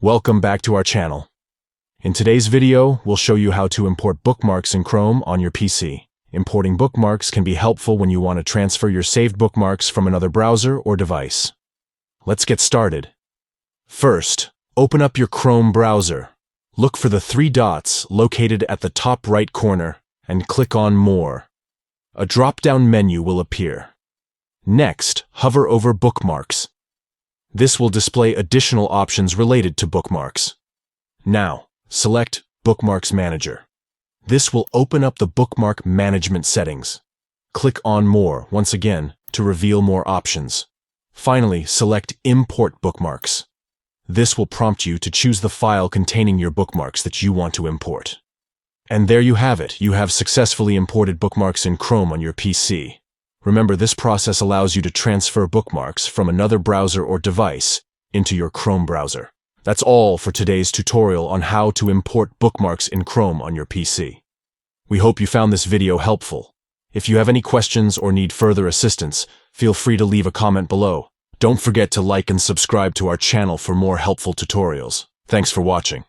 Welcome back to our channel. In today's video, we'll show you how to import bookmarks in Chrome on your PC. Importing bookmarks can be helpful when you want to transfer your saved bookmarks from another browser or device. Let's get started. First, open up your Chrome browser. Look for the three dots located at the top right corner and click on More. A drop-down menu will appear. Next, hover over Bookmarks. This will display additional options related to bookmarks. Now, select Bookmarks Manager. This will open up the bookmark management settings. Click on More once again to reveal more options. Finally, select Import Bookmarks. This will prompt you to choose the file containing your bookmarks that you want to import. And there you have it. You have successfully imported bookmarks in Chrome on your PC. Remember, this process allows you to transfer bookmarks from another browser or device into your Chrome browser. That's all for today's tutorial on how to import bookmarks in Chrome on your PC. We hope you found this video helpful. If you have any questions or need further assistance, feel free to leave a comment below. Don't forget to like and subscribe to our channel for more helpful tutorials. Thanks for watching.